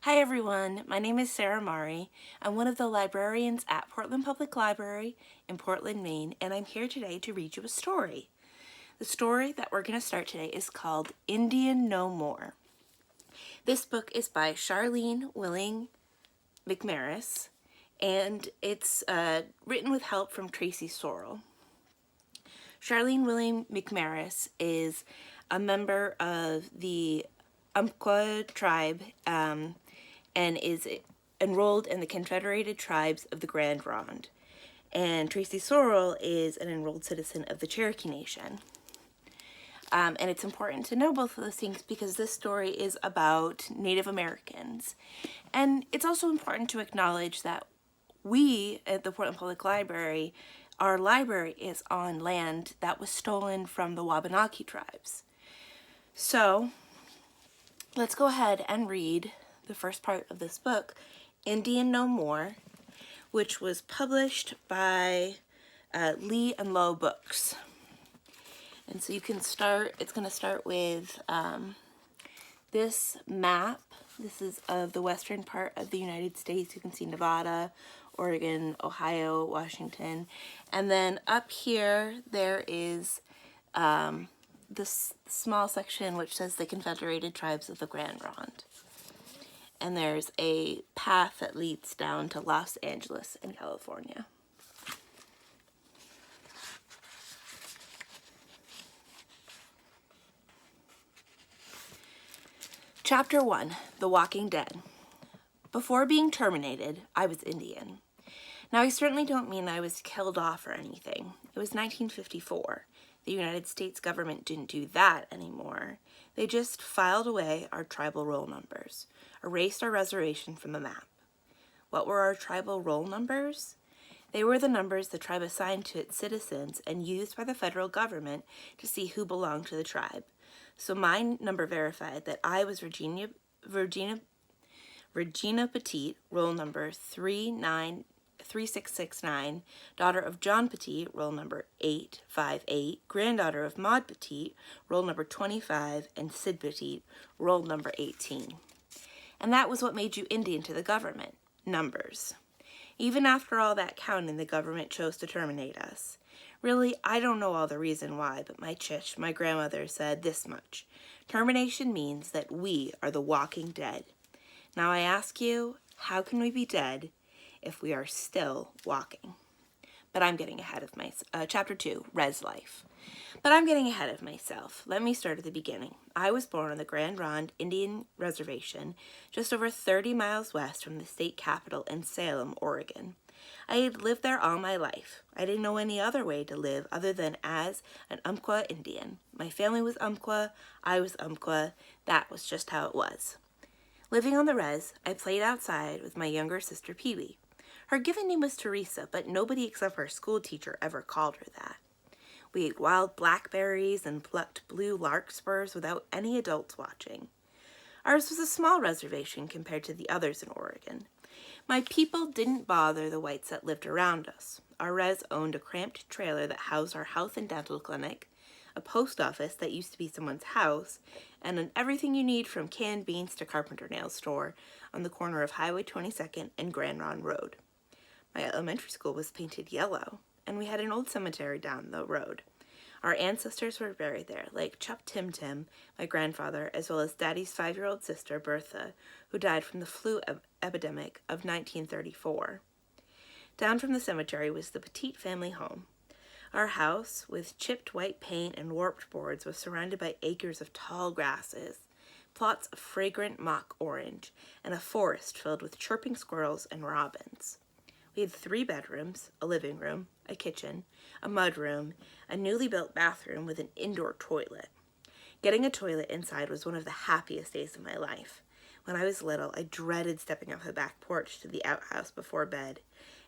Hi everyone, my name is Sarah Mari. I'm one of the librarians at Portland Public Library in Portland, Maine, and I'm here today to read you a story. The story that we're going to start today is called Indian No More. This book is by Charlene Willing McManis, and it's written with help from Traci Sorell. Charlene Willing McManis is a member of the Umpqua tribe and is enrolled in the Confederated Tribes of the Grand Ronde. And Traci Sorell is an enrolled citizen of the Cherokee Nation. And it's important to know both of those things because this story is about Native Americans. And it's also important to acknowledge that we at the Portland Public Library, our library is on land that was stolen from the Wabanaki tribes. So let's go ahead and read the first part of this book, Indian No More, which was published by Lee and Low Books. And so you can start, it's going to start with this map. This is of the western part of the United States. You can see Nevada, Oregon, Ohio, Washington. And then up here, there is this small section which says the Confederated Tribes of the Grand Ronde. And there's a path that leads down to Los Angeles in California. Chapter 1, The Walking Dead. Before being terminated, I was Indian. Now, I certainly don't mean I was killed off or anything. It was 1954. The United States government didn't do that anymore. They just filed away our tribal roll numbers, erased our reservation from the map. What were our tribal roll numbers? They were the numbers the tribe assigned to its citizens and used by the federal government to see who belonged to the tribe. So my number verified that I was Regina Petit, roll number 3669, daughter of John Petit, roll number 858, granddaughter of Maud Petit, roll number 25, and Sid Petit, roll number 18. And that was what made you Indian to the government, numbers. Even after all that counting, the government chose to terminate us. Really, I don't know all the reason why, but my chish, my grandmother, said this much. Termination means that we are the walking dead. Now I ask you, how can we be dead if we are still walking? But I'm getting ahead of myself. Chapter 2, Res Life. But I'm getting ahead of myself. Let me start at the beginning. I was born on the Grand Ronde Indian Reservation, just over 30 miles west from the state capital in Salem, Oregon. I had lived there all my life. I didn't know any other way to live other than as an Umpqua Indian. My family was Umpqua, I was Umpqua, that was just how it was. Living on the res, I played outside with my younger sister Pee-wee. Her given name was Teresa, but nobody except her school teacher ever called her that. We ate wild blackberries and plucked blue larkspurs without any adults watching. Ours was a small reservation compared to the others in Oregon. My people didn't bother the whites that lived around us. Our res owned a cramped trailer that housed our health and dental clinic, a post office that used to be someone's house, and an everything you need from canned beans to carpenter nail store on the corner of Highway 22nd and Grand Ronde Road. My elementary school was painted yellow, and we had an old cemetery down the road. Our ancestors were buried there, like Chup Tim Tim, my grandfather, as well as Daddy's 5-year-old sister, Bertha, who died from the flu epidemic of 1934. Down from the cemetery was the Petite family home. Our house, with chipped white paint and warped boards, was surrounded by acres of tall grasses, plots of fragrant mock orange, and a forest filled with chirping squirrels and robins. We had 3 bedrooms, a living room, a kitchen, a mudroom, a newly built bathroom with an indoor toilet. Getting a toilet inside was one of the happiest days of my life. When I was little, I dreaded stepping off the back porch to the outhouse before bed.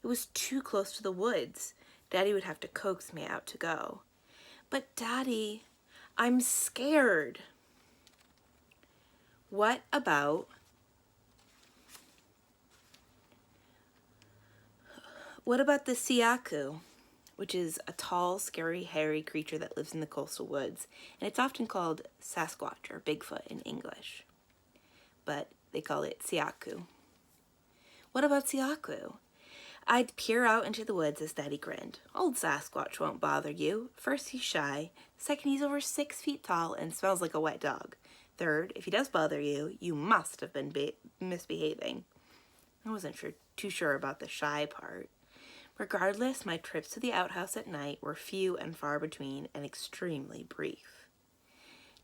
It was too close to the woods. Daddy would have to coax me out to go. But Daddy, I'm scared. What about the Siaku, which is a tall, scary, hairy creature that lives in the coastal woods, and it's often called Sasquatch or Bigfoot in English. But They call it Siaku. What about Siaku? I'd peer out into the woods as Daddy grinned. Old Sasquatch won't bother you. First, he's shy. Second, he's over 6 feet tall and smells like a wet dog. Third, if he does bother you, you must have been misbehaving. I wasn't too sure about the shy part. Regardless, my trips to the outhouse at night were few and far between and extremely brief.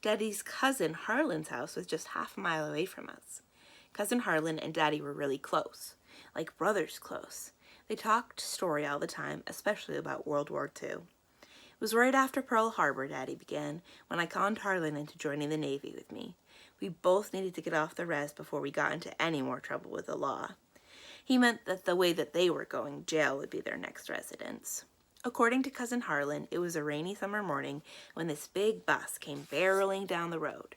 Daddy's cousin Harlan's house was just half a mile away from us. Cousin Harlan and Daddy were really close, like brothers close. They talked story all the time, especially about World War II. It was right after Pearl Harbor, Daddy began, when I conned Harlan into joining the Navy with me. We both needed to get off the res before we got into any more trouble with the law. He meant that the way that they were going, jail would be their next residence. According to Cousin Harlan, it was a rainy summer morning when this big bus came barreling down the road.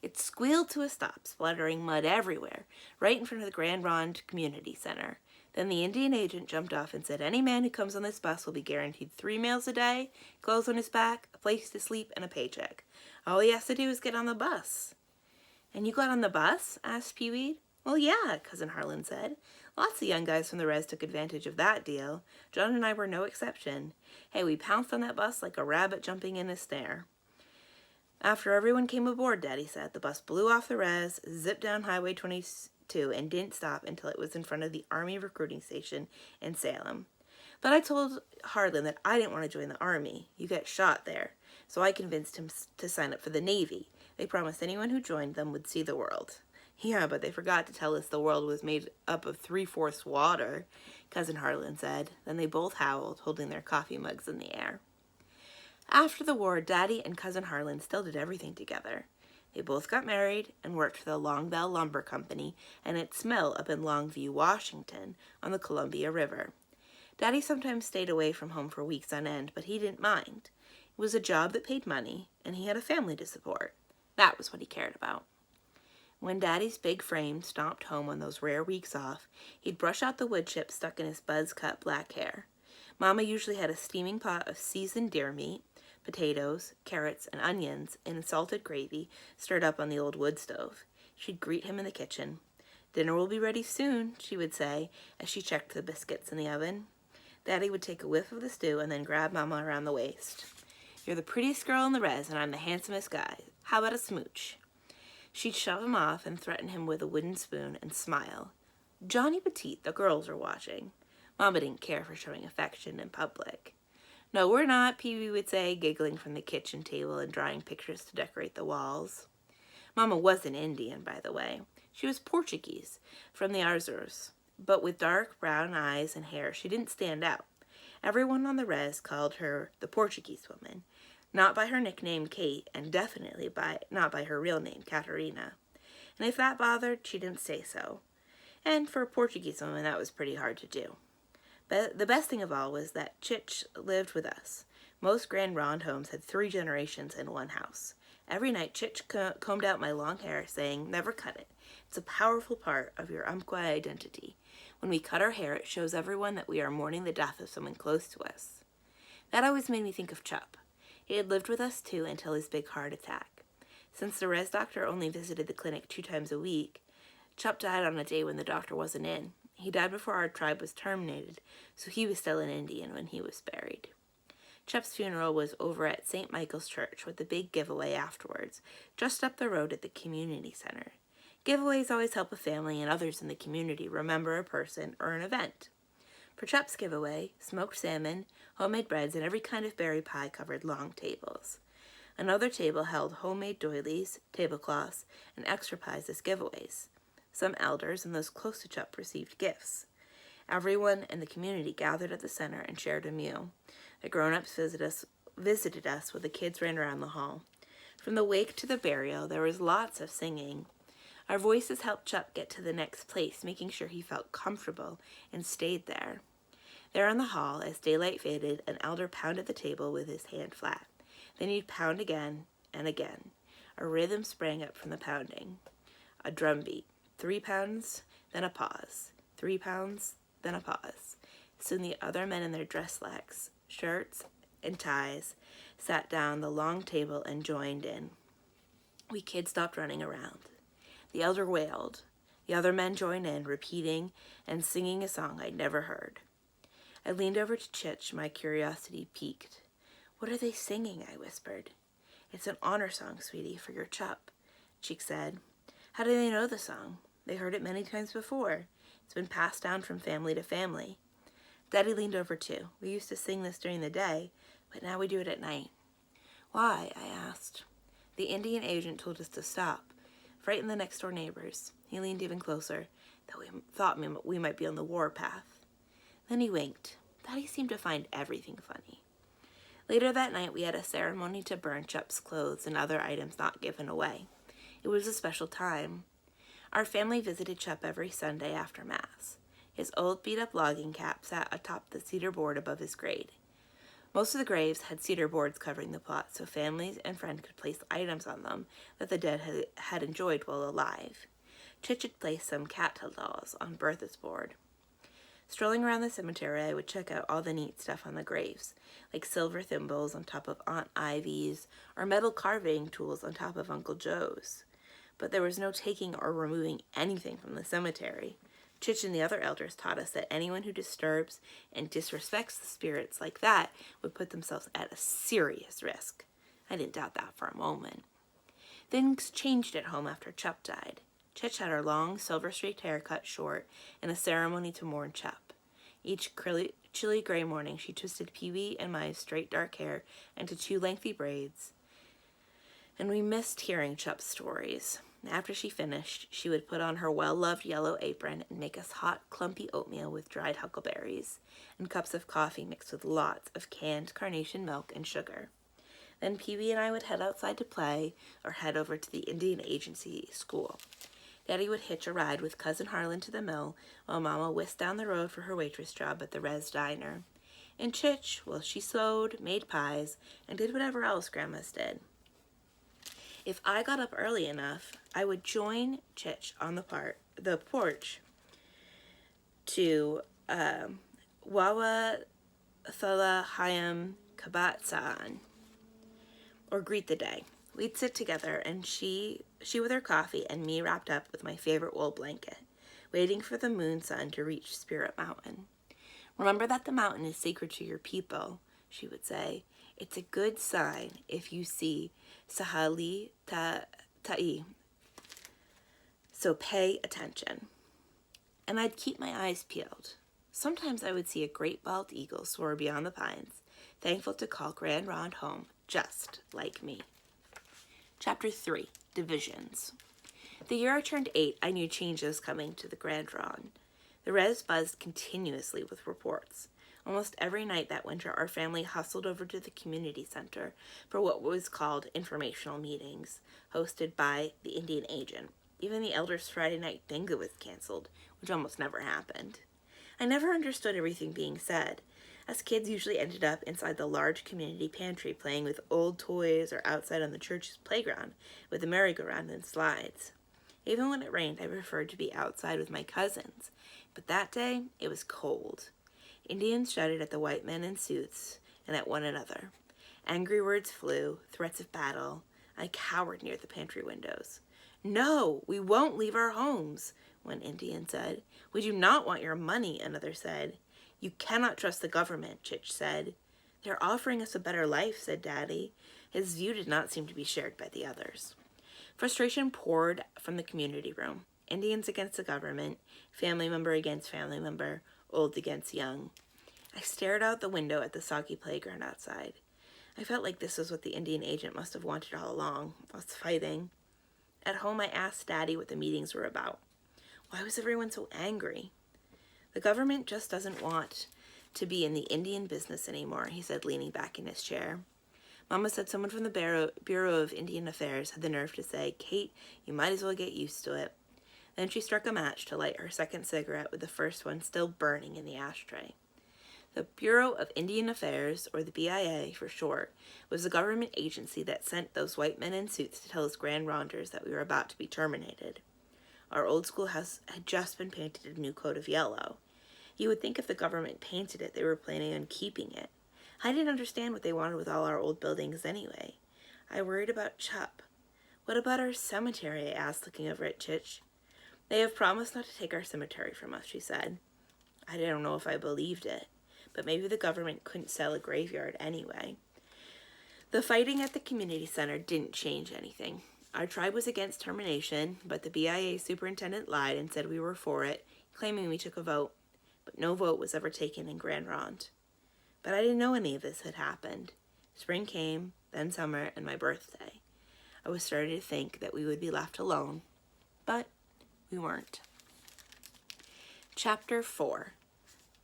It squealed to a stop, splattering mud everywhere, right in front of the Grand Ronde Community Center. Then the Indian agent jumped off and said any man who comes on this bus will be guaranteed 3 meals a day, clothes on his back, a place to sleep, and a paycheck. All he has to do is get on the bus. And you got on the bus? Asked Pee-wee. Well, yeah, Cousin Harlan said. Lots of young guys from the res took advantage of that deal. John and I were no exception. Hey, we pounced on that bus like a rabbit jumping in a snare. After everyone came aboard, Daddy said, the bus blew off the res, zipped down Highway 22, and didn't stop until it was in front of the Army recruiting station in Salem. But I told Harlan that I didn't want to join the Army. You get shot there. So I convinced him to sign up for the Navy. They promised anyone who joined them would see the world. Yeah, but they forgot to tell us the world was made up of 3/4 water, Cousin Harlan said. Then they both howled, holding their coffee mugs in the air. After the war, Daddy and Cousin Harlan still did everything together. They both got married and worked for the Long Bell Lumber Company and its mill up in Longview, Washington, on the Columbia River. Daddy sometimes stayed away from home for weeks on end, but he didn't mind. It was a job that paid money, and he had a family to support. That was what he cared about. When Daddy's big frame stomped home on those rare weeks off, he'd brush out the wood chips stuck in his buzz-cut black hair. Mama usually had a steaming pot of seasoned deer meat, potatoes, carrots, and onions in salted gravy stirred up on the old wood stove. She'd greet him in the kitchen. Dinner will be ready soon, she would say, as she checked the biscuits in the oven. Daddy would take a whiff of the stew and then grab Mama around the waist. You're the prettiest girl in the res, and I'm the handsomest guy. How about a smooch? She'd shove him off and threaten him with a wooden spoon and smile. Johnny Petite, the girls were watching. Mama didn't care for showing affection in public. No, we're not, Pee-wee would say, giggling from the kitchen table and drawing pictures to decorate the walls. Mama wasn't Indian, by the way. She was Portuguese, from the Azores, but with dark brown eyes and hair, she didn't stand out. Everyone on the res called her the Portuguese woman, not by her nickname Kate, and definitely not by her real name, Katarina. And if that bothered, she didn't say so. And for a Portuguese woman, that was pretty hard to do. But the best thing of all was that Chich lived with us. Most Grand Ronde homes had 3 generations in one house. Every night, Chich combed out my long hair, saying, never cut it. It's a powerful part of your Umpqua identity. When we cut our hair, it shows everyone that we are mourning the death of someone close to us. That always made me think of Chup. He had lived with us, too, until his big heart attack. Since the res doctor only visited the clinic 2 times a week, Chup died on a day when the doctor wasn't in. He died before our tribe was terminated, so he was still an Indian when he was buried. Chup's funeral was over at St. Michael's Church with a big giveaway afterwards, just up the road at the community center. Giveaways always help a family and others in the community remember a person or an event. For Chup's giveaway, smoked salmon, homemade breads, and every kind of berry pie covered long tables. Another table held homemade doilies, tablecloths, and extra pies as giveaways. Some elders and those close to Chup received gifts. Everyone in the community gathered at the center and shared a meal. The grown-ups visited us while the kids ran around the hall. From the wake to the burial, there was lots of singing. Our voices helped Chup get to the next place, making sure he felt comfortable and stayed there. There in the hall, as daylight faded, an elder pounded the table with his hand flat. Then he'd pound again and again. A rhythm sprang up from the pounding. A drum beat. 3 pounds, then a pause. 3 pounds, then a pause. Soon the other men in their dress slacks, shirts, and ties sat down the long table and joined in. We kids stopped running around. The elder wailed, The other men joined in, repeating and singing a song I'd never heard. I leaned over to Chich, my curiosity piqued. "What are they singing?" I whispered. "It's an honor song, sweetie, for your chup," Cheek said. "How do they know the song?" "They heard it many times before. It's been passed down from family to family." Daddy leaned over too. "We used to sing this during the day, but now we do it at night." "Why?" I asked. "The Indian agent told us to stop. Frighten the next-door neighbors." He leaned even closer, though we thought we might be on the war path. Then he winked. Daddy seemed to find everything funny. Later that night, we had a ceremony to burn Chup's clothes and other items not given away. It was a special time. Our family visited Chup every Sunday after Mass. His old beat-up logging cap sat atop the cedar board above his grave. Most of the graves had cedar boards covering the plot, so families and friends could place items on them that the dead had enjoyed while alive. Chich had placed some cat dolls on Bertha's board. Strolling around the cemetery, I would check out all the neat stuff on the graves, like silver thimbles on top of Aunt Ivy's, or metal carving tools on top of Uncle Joe's. But there was no taking or removing anything from the cemetery. Chich and the other elders taught us that anyone who disturbs and disrespects the spirits like that would put themselves at a serious risk. I didn't doubt that for a moment. Things changed at home after Chup died. Chich had her long, silver-streaked hair cut short in a ceremony to mourn Chup. Each chilly gray morning, she twisted Pee-wee and my straight dark hair into 2 lengthy braids, and we missed hearing Chup's stories. After she finished, she would put on her well-loved yellow apron and make us hot, clumpy oatmeal with dried huckleberries and cups of coffee mixed with lots of canned carnation milk and sugar. Then Pee-wee and I would head outside to play or head over to the Indian Agency school. Daddy would hitch a ride with Cousin Harlan to the mill while Mama whisked down the road for her waitress job at the Res Diner. And Chich, well, she sewed, made pies, and did whatever else grandmas did. If I got up early enough, I would join Chich on the porch to Wawa Thala Hayam Kabat-san, or greet the day. We'd sit together, and she with her coffee and me wrapped up with my favorite wool blanket, waiting for the moon sun to reach Spirit Mountain. "Remember that the mountain is sacred to your people," she would say. "It's a good sign if you see Sahali Ta'i. So pay attention." And I'd keep my eyes peeled. Sometimes I would see a great bald eagle soar beyond the pines, thankful to call Grand Ronde home, just like me. Chapter 3, Divisions. The year I turned 8, I knew change was coming to the Grand Ronde. The res buzzed continuously with reports. Almost every night that winter, our family hustled over to the community center for what was called informational meetings, hosted by the Indian agent. Even the elders' Friday night bingo was canceled, which almost never happened. I never understood everything being said. Us kids usually ended up inside the large community pantry playing with old toys or outside on the church's playground with the merry-go-round and slides. Even when it rained, I preferred to be outside with my cousins. But that day, it was cold. Indians shouted at the white men in suits and at one another. Angry words flew, threats of battle. I cowered near the pantry windows. "No, we won't leave our homes," one Indian said. "We do not want your money," another said. "You cannot trust the government," Chich said. "They're offering us a better life," said Daddy. His view did not seem to be shared by the others. Frustration poured from the community room. Indians against the government, family member against family member, old against young. I stared out the window at the soggy playground outside. I felt like this was what the Indian agent must have wanted all along, us fighting. At home, I asked Daddy what the meetings were about. Why was everyone so angry? "The government just doesn't want to be in the Indian business anymore," he said, leaning back in his chair. Mama said someone from the Bureau of Indian Affairs had the nerve to say, "Kate, you might as well get used to it." Then she struck a match to light her second cigarette with the first one still burning in the ashtray. The Bureau of Indian Affairs, or the BIA for short, was a government agency that sent those white men in suits to tell us Grand Ronders that we were about to be terminated. Our old schoolhouse had just been painted a new coat of yellow. You would think if the government painted it, they were planning on keeping it. I didn't understand what they wanted with all our old buildings anyway. I worried about Chup. "What about our cemetery?" I asked, looking over at Chich. They have promised not to take our cemetery from us, she said. I don't know if I believed it, but maybe the government couldn't sell a graveyard anyway. The fighting at the community center didn't change anything. Our tribe was against termination, but the BIA superintendent lied and said we were for it, claiming we took a vote, but no vote was ever taken in Grand Ronde. But I didn't know any of this had happened. Spring came, then summer, and my birthday. I was starting to think that we would be left alone, but we weren't. Chapter 4.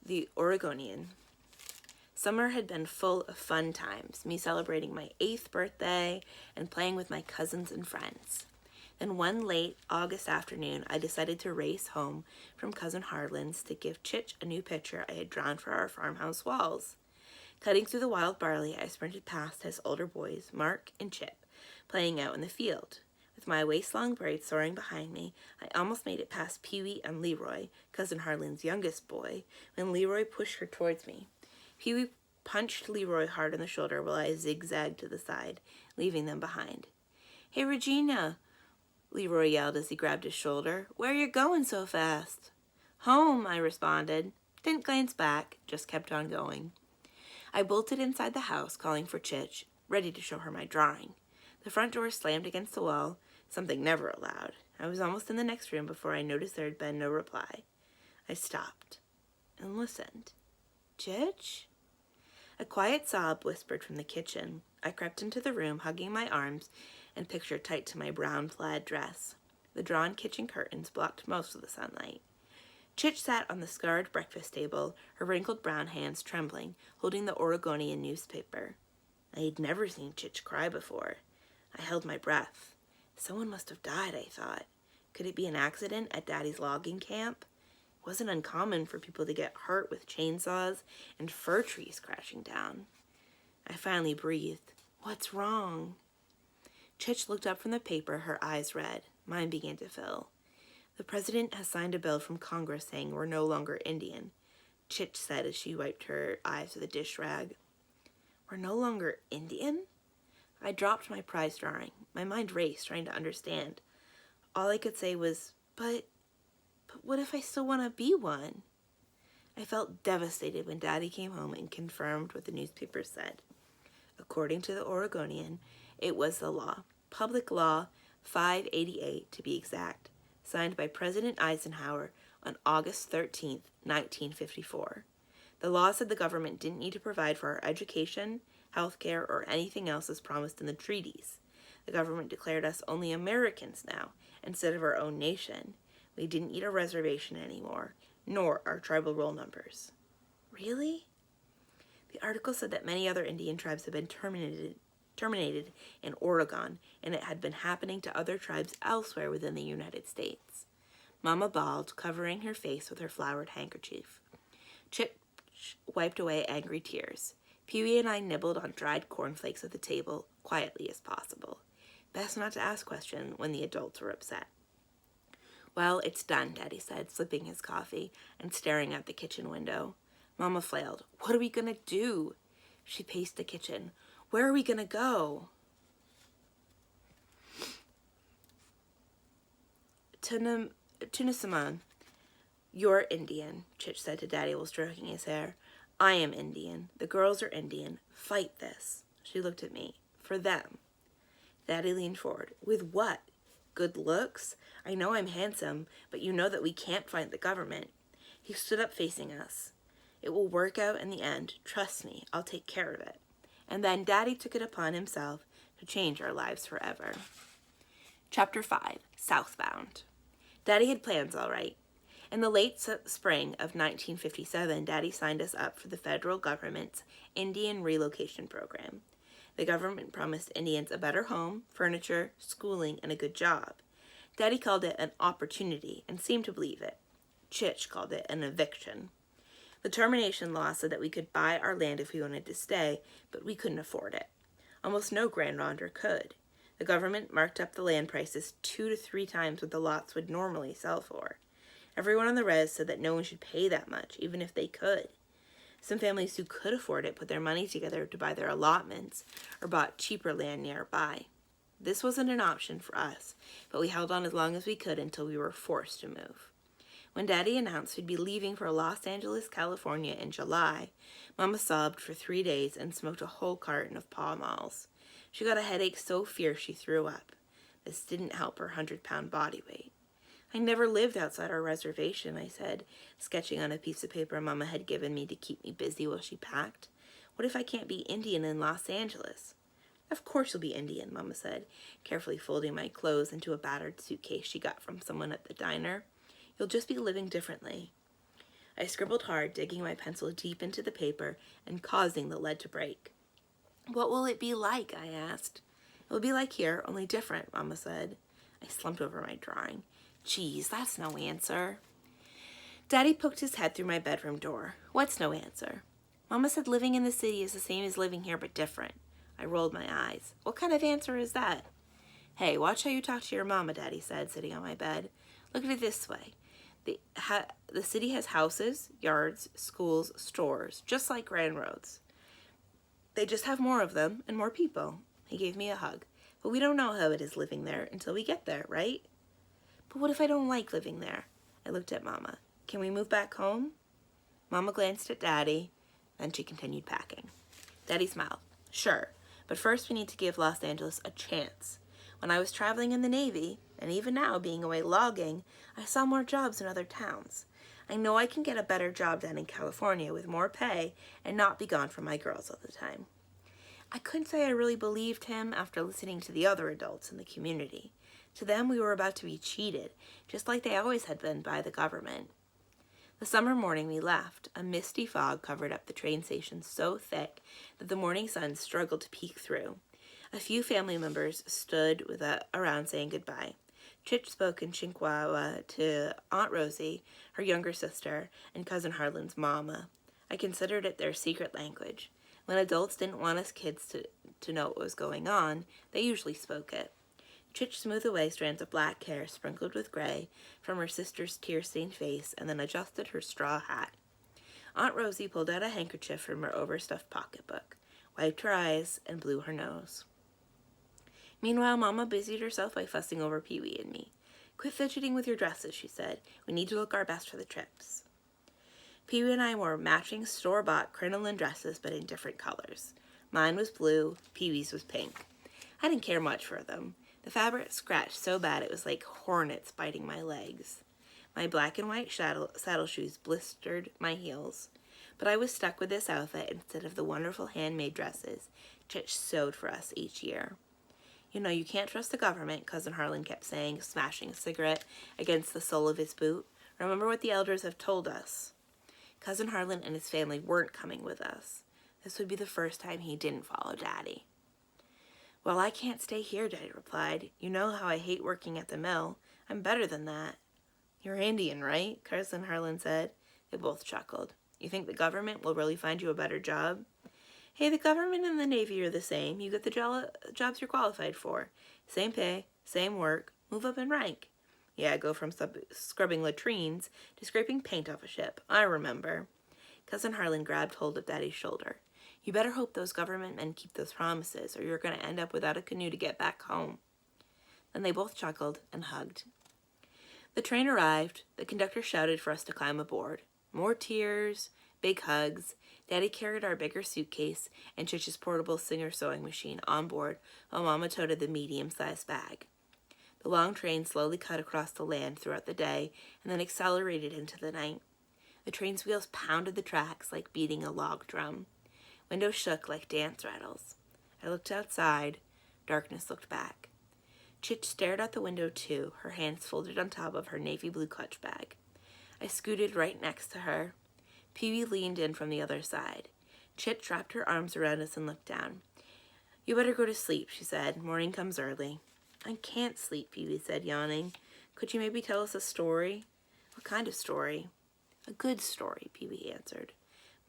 The Oregonian. Summer had been full of fun times, me celebrating my 8th birthday and playing with my cousins and friends. Then one late August afternoon, I decided to race home from Cousin Harlan's to give Chich a new picture I had drawn for our farmhouse walls. Cutting through the wild barley, I sprinted past his older boys, Mark and Chip, playing out in the field. With my waist-long braid soaring behind me, I almost made it past Pee-wee and Leroy, Cousin Harlan's youngest boy, when Leroy pushed her towards me. Pee-wee punched Leroy hard on the shoulder while I zigzagged to the side, leaving them behind. "Hey, Regina," Leroy yelled as he grabbed his shoulder. "Where you going so fast?" "Home," I responded. Didn't glance back, just kept on going. I bolted inside the house, calling for Chich, ready to show her my drawing. The front door slammed against the wall, something never allowed. I was almost in the next room before I noticed there had been no reply. I stopped and listened. "Chich?" A quiet sob whispered from the kitchen. I crept into the room, hugging my arms and picture tight to my brown plaid dress. The drawn kitchen curtains blocked most of the sunlight. Chich sat on the scarred breakfast table, her wrinkled brown hands trembling, holding the Oregonian newspaper. I had never seen Chich cry before. I held my breath. Someone must have died, I thought. Could it be an accident at Daddy's logging camp? It wasn't uncommon for people to get hurt with chainsaws and fir trees crashing down. I finally breathed. "What's wrong?" Chich looked up from the paper, her eyes red. Mine began to fill. "The president has signed a bill from Congress saying we're no longer Indian," Chich said as she wiped her eyes with a dish rag. "We're no longer Indian?" I dropped my prize drawing. My mind raced, trying to understand. All I could say was, But what if I still want to be one?" I felt devastated when Daddy came home and confirmed what the newspaper said. According to the Oregonian, it was the law. Public Law 588, to be exact, signed by President Eisenhower on August 13th, 1954. The law said the government didn't need to provide for our education, health care, or anything else as promised in the treaties. The government declared us only Americans now, instead of our own nation. We didn't need a reservation anymore, nor our tribal roll numbers. Really? The article said that many other Indian tribes had been terminated in Oregon, and it had been happening to other tribes elsewhere within the United States. Mama bawled, covering her face with her flowered handkerchief. Chip wiped away angry tears. Pee-wee and I nibbled on dried cornflakes at the table, quietly as possible. Best not to ask questions when the adults were upset. "Well, it's done," Daddy said, sipping his coffee and staring out the kitchen window. Mama flailed. "What are we going to do?" She paced the kitchen. "Where are we going to go?" "Tunasaman, you're Indian," Chich said to Daddy while stroking his hair. "I am Indian. The girls are Indian. Fight this." She looked at me. "For them." Daddy leaned forward. "With what? Good looks? I know I'm handsome, but you know that we can't fight the government." He stood up facing us. "It will work out in the end. Trust me, I'll take care of it." And then Daddy took it upon himself to change our lives forever. Chapter 5. Southbound. Daddy had plans all right. In the late spring of 1957, Daddy signed us up for the federal government's Indian Relocation Program. The government promised Indians a better home, furniture, schooling, and a good job. Daddy called it an opportunity and seemed to believe it. Chich called it an eviction. The termination law said that we could buy our land if we wanted to stay, but we couldn't afford it. Almost no Grand Ronder could. The government marked up the land prices 2 to 3 times what the lots would normally sell for. Everyone on the res said that no one should pay that much, even if they could. Some families who could afford it put their money together to buy their allotments or bought cheaper land nearby. This wasn't an option for us, but we held on as long as we could until we were forced to move. When Daddy announced we'd be leaving for Los Angeles, California in July, Mama sobbed for 3 days and smoked a whole carton of Pall Malls. She got a headache so fierce she threw up. This didn't help her 100-pound body weight. I never lived outside our reservation, I said, sketching on a piece of paper Mama had given me to keep me busy while she packed. What if I can't be Indian in Los Angeles? Of course you'll be Indian, Mama said, carefully folding my clothes into a battered suitcase she got from someone at the diner. You'll just be living differently. I scribbled hard, digging my pencil deep into the paper and causing the lead to break. What will it be like? I asked. It will be like here, only different, Mama said. I slumped over my drawing. Geez, that's no answer. Daddy poked his head through my bedroom door. What's no answer? Mama said living in the city is the same as living here, but different. I rolled my eyes. What kind of answer is that? Hey, watch how you talk to your mama, Daddy said, sitting on my bed. Look at it this way. The city has houses, yards, schools, stores, just like Grand Roads. They just have more of them and more people. He gave me a hug. But we don't know how it is living there until we get there, right? But what if I don't like living there? I looked at Mama. Can we move back home? Mama glanced at Daddy, then she continued packing. Daddy smiled. Sure, but first we need to give Los Angeles a chance. When I was traveling in the Navy, and even now being away logging, I saw more jobs in other towns. I know I can get a better job down in California with more pay and not be gone from my girls all the time. I couldn't say I really believed him after listening to the other adults in the community. To them, we were about to be cheated, just like they always had been by the government. The summer morning we left, a misty fog covered up the train station so thick that the morning sun struggled to peek through. A few family members stood around saying goodbye. Chich spoke in Chinquahua to Aunt Rosie, her younger sister, and Cousin Harlan's mama. I considered it their secret language. When adults didn't want us kids to know what was going on, they usually spoke it. Chich smoothed away strands of black hair sprinkled with gray from her sister's tear-stained face and then adjusted her straw hat. Aunt Rosie pulled out a handkerchief from her overstuffed pocketbook, wiped her eyes, and blew her nose. Meanwhile, Mama busied herself by fussing over Pee-wee and me. Quit fidgeting with your dresses, she said. We need to look our best for the trips. Pee-wee and I wore matching store-bought crinoline dresses, but in different colors. Mine was blue, Pee-wee's was pink. I didn't care much for them. The fabric scratched so bad it was like hornets biting my legs. My black and white saddle shoes blistered my heels. But I was stuck with this outfit instead of the wonderful handmade dresses Chich sewed for us each year. You know, you can't trust the government, Cousin Harlan kept saying, smashing a cigarette against the sole of his boot. Remember what the elders have told us. Cousin Harlan and his family weren't coming with us. This would be the first time he didn't follow Daddy. Well, I can't stay here, Daddy replied. You know how I hate working at the mill. I'm better than that. You're Indian, right? Cousin Harlan said. They both chuckled. You think the government will really find you a better job? Hey, the government and the Navy are the same. You get the jobs you're qualified for. Same pay, same work, move up in rank. Yeah, go from scrubbing latrines to scraping paint off a ship. I remember. Cousin Harlan grabbed hold of Daddy's shoulder. You better hope those government men keep those promises, or you're going to end up without a canoe to get back home. Then they both chuckled and hugged. The train arrived. The conductor shouted for us to climb aboard. More tears, big hugs. Daddy carried our bigger suitcase and Chich's portable Singer sewing machine on board while Mama toted the medium-sized bag. The long train slowly cut across the land throughout the day and then accelerated into the night. The train's wheels pounded the tracks like beating a log drum. Windows shook like dance rattles. I looked outside. Darkness looked back. Chich stared out the window too, her hands folded on top of her navy blue clutch bag. I scooted right next to her. Pee-wee leaned in from the other side. Chich wrapped her arms around us and looked down. You better go to sleep, she said. Morning comes early. I can't sleep, Pee-wee said, yawning. Could you maybe tell us a story? What kind of story? A good story, Pee-wee answered.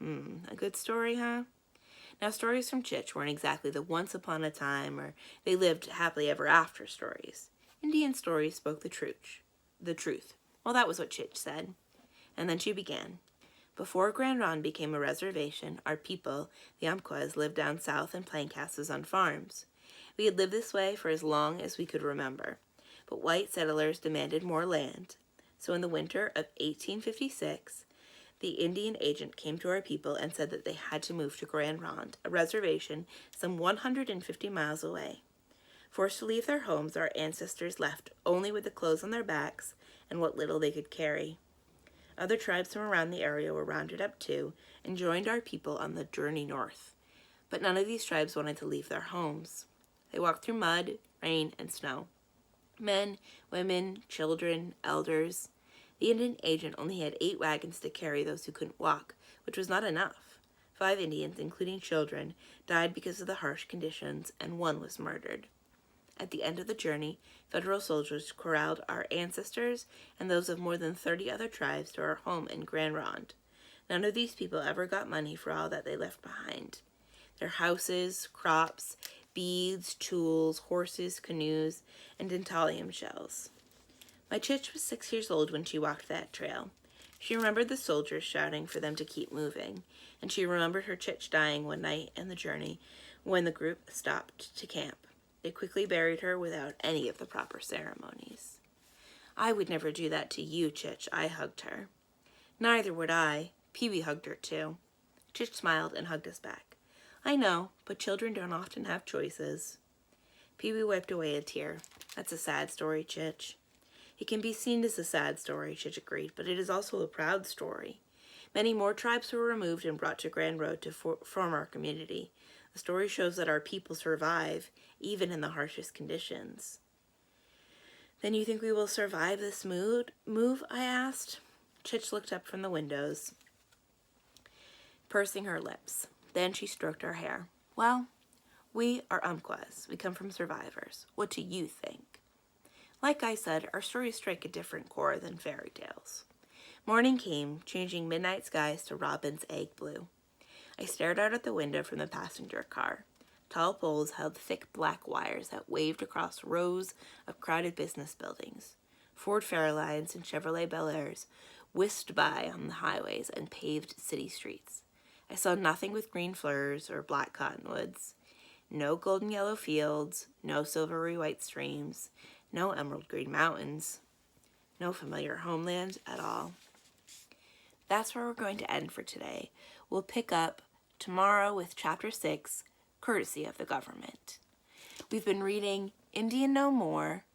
A good story, huh? Now, stories from Chich weren't exactly the once upon a time or they lived happily ever after stories. Indian stories spoke the truth. Well, that was what Chich said. And then she began. Before Grand Ronde became a reservation, our people, the Umpquas, lived down south in playing castles on farms. We had lived this way for as long as we could remember, but white settlers demanded more land. So in the winter of 1856, the Indian agent came to our people and said that they had to move to Grand Ronde, a reservation some 150 miles away. Forced to leave their homes, our ancestors left only with the clothes on their backs and what little they could carry. Other tribes from around the area were rounded up too and joined our people on the journey north. But none of these tribes wanted to leave their homes. They walked through mud, rain, and snow. Men, women, children, elders. The Indian agent only had 8 wagons to carry those who couldn't walk, which was not enough. 5 Indians, including children, died because of the harsh conditions, and 1 was murdered. At the end of the journey, federal soldiers corralled our ancestors and those of more than 30 other tribes to our home in Grand Ronde. None of these people ever got money for all that they left behind. Their houses, crops, beads, tools, horses, canoes, and tantalum shells. My Chich was 6 years old when she walked that trail. She remembered the soldiers shouting for them to keep moving, and she remembered her Chich dying one night in the journey when the group stopped to camp. They quickly buried her without any of the proper ceremonies. I would never do that to you, Chich, I hugged her. Neither would I. Pee-wee hugged her too. Chich smiled and hugged us back. I know, but children don't often have choices. Pee-wee wiped away a tear. That's a sad story, Chich. It can be seen as a sad story, Chich agreed, but it is also a proud story. Many more tribes were removed and brought to Grand Road to form our community. The story shows that our people survive, even in the harshest conditions. Then you think we will survive this move? I asked. Chich looked up from the windows, pursing her lips. Then she stroked her hair. Well, we are Umpqua. We come from survivors. What do you think? Like I said, our stories strike a different chord than fairy tales. Morning came, changing midnight skies to robin's egg blue. I stared out at the window from the passenger car. Tall poles held thick black wires that waved across rows of crowded business buildings. Ford Fairlines and Chevrolet Bel Airs whisked by on the highways and paved city streets. I saw nothing with green firs or black cottonwoods. No golden yellow fields, no silvery white streams, no emerald green mountains, no familiar homeland at all. That's where we're going to end for today. We'll pick up tomorrow with Chapter 6, Courtesy of the Government. We've been reading Indian No More,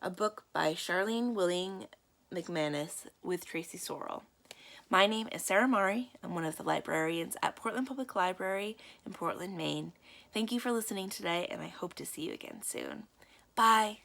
a book by Charlene Willing McManis with Traci Sorell. My name is Sarah Mari. I'm one of the librarians at Portland Public Library in Portland, Maine. Thank you for listening today, and I hope to see you again soon. Bye.